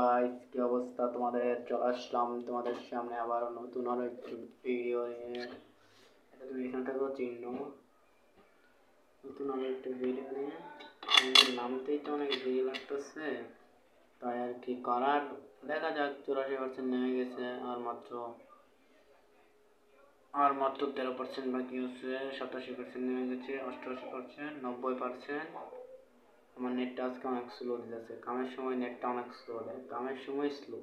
Guys, কি অবস্থা তোমাদের? চলে আসলাম তোমাদের সামনে আবার নতুন আরো একটি ভিডিও নিয়ে। এটা তুমি এখান থেকেও চিহ্ন, নতুন আরো একটি ভিডিও নিয়ে। আমাদের নামতেই তো অনেক দেরি লাগতেছে, তাই আর কি করার। দেখা যাক, 84% নেমে গেছে, আর মাত্র 13% বাকি আছে। 87% নেমে গেছে, 88%, 90%। আমার নেটটা আজকে অনেক স্লো দিতেছে। কামের সময় নেটটা অনেক স্লো দেয়, কামের সময় স্লো।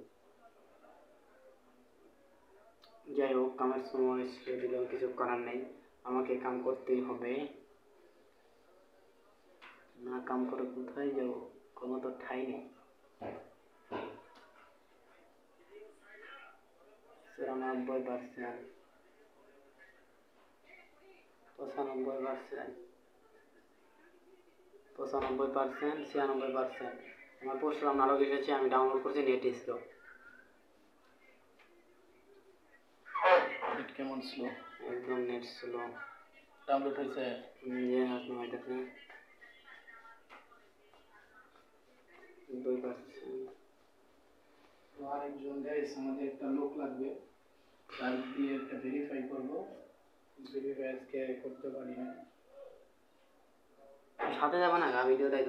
যাই হোক, কামের সময় স্লো দিলেও কিছু করার নেই, আমাকে কাম করতেই হবে। না কাম করে কোথায় যাব? কোনো তো ঠাই নেই। 94%, 95%, 95%, 96%। আমার পরশুরাম নাটক এসেছে, আমি ডাউনলোড করছি, নেট স্লো। নেট কেমন স্লো? একদম নেট স্লো। ডাউনলোড হয়েছে? যে আপনি হইতেছে 2%। আরেকজন গাইস, আমাদের একটা লোক লাগবে, তার দিয়ে একটা ভেরিফাই করব। ভেরিফাই আজকে করতে পারি না। সাথে যাবে না গা, ভিডিও তাই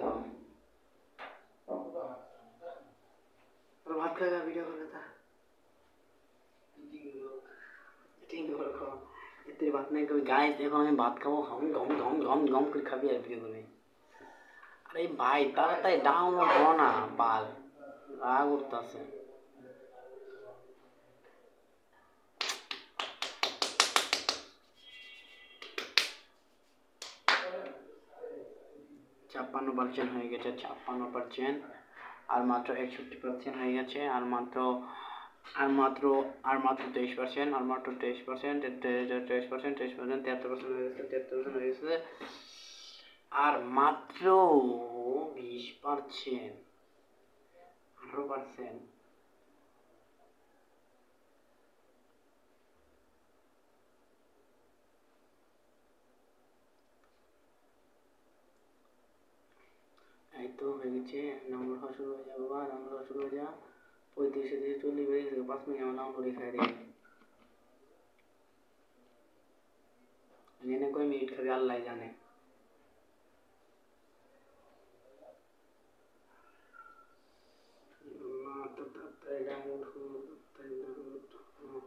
তো ভাত খাওয়া ভিডিও করে তা ঠিক করে খাওয়া। এতে ভাত নাই কবি গাইস, এখন আমি ভাত খাবো, গম গম গম গম গম করে খাবি আর ভিডিও করবি। আরে ভাই, তাড়াতাড়ি ডাউনলোড হো না, বাল রাগ উঠতেছে। ছাপ্পান্ন পার্সেন্ট হয়ে গেছে, 56%। আর মাত্র 61% হয়ে গেছে, আর মাত্র 23%, আর মাত্র 23%, 23%, 23%, 73% হয়ে গেছে, 73% হয়ে গেছে। আর মাত্র 20%, 18%। এই তো হয়ে গেছে। ডাউনলোড হওয়া শুরু হয়ে যাবে, বা ডাউনলোড হওয়া শুরু হয়ে যা। 35 থেকে 40 হয়ে গেছে, 5 মিনিট আমার ডাউনলোড খাই দিই। এনে কয় মিনিট খাবে আল্লাহ জানে। তো তাড়াতাড়ি ডাউনলোড হলো, তাড়াতাড়ি ডাউনলোড হলো।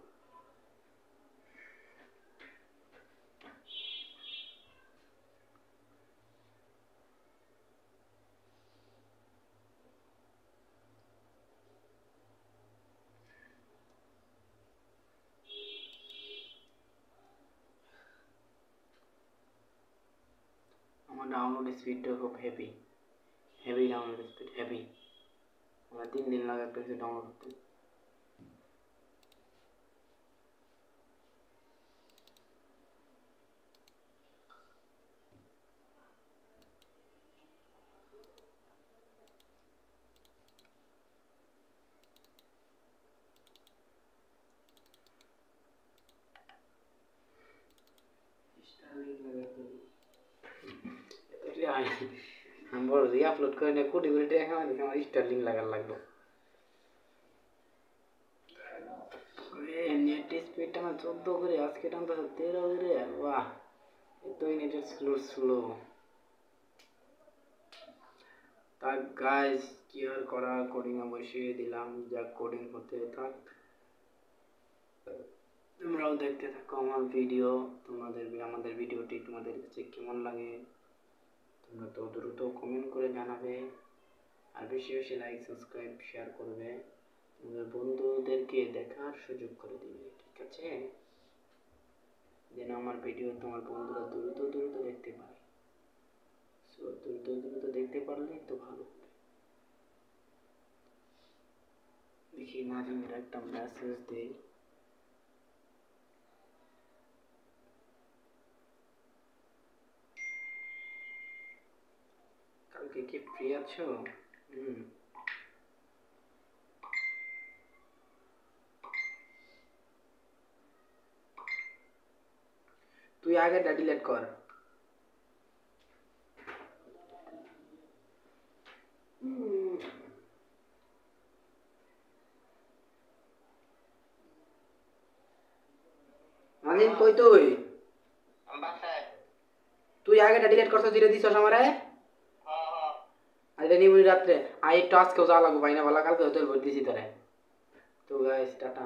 আমার ডাউনলোড স্পিডটা খুব heavy, heavy download speed, heavy. আমার 3 দিন লাগে একটা কিছু ডাউনলোড করতে। আমি বড় রি আপলোড করে নিয়ে কোটি কোটি টাকা কামাই দিচ্ছি, আমার স্টার্লিং লাগার লাগলো। নেট স্পিডটা আমার 14 করে, আজকে টানতে 13 করে। বাহ, এতই নেটের স্লো স্লো। তা গাইস, কি আর করা, কোডিং এ বসিয়ে দিলাম, যা কোডিং হতে থাক, তোমরাও দেখতে থাকো আমার ভিডিও। আমাদের ভিডিওটি তোমাদের কাছে কেমন লাগে তোমরা তো দ্রুত কমেন্ট করে জানাবে, আর বেশি বেশি লাইক, সাবস্ক্রাইব, শেয়ার করবে, তোমাদের বন্ধুদেরকে দেখার সুযোগ করে দিবে, ঠিক আছে? যেন আমার ভিডিও তোমার বন্ধুরা দ্রুত দ্রুত দেখতে পারে। সো দ্রুত দ্রুত দেখতে পারলে তো ভালো হবে। দেখি নাজিমের একটা মেসেজ দেই। কালকে কি ফ্রি আছো? তুই আগে ডিলিট কর। দিন কই তুই বাসায় তুই আগেটা ডিলিট করছিস দিরে দিছস আমারে হ্যাঁ আরে নিবি রাত্রে আই একটু আজকেও যাওয়া লাগবে ভাই না ভালো কালকে হোটেল ভর দিছি তোরে তো গাইস টাটা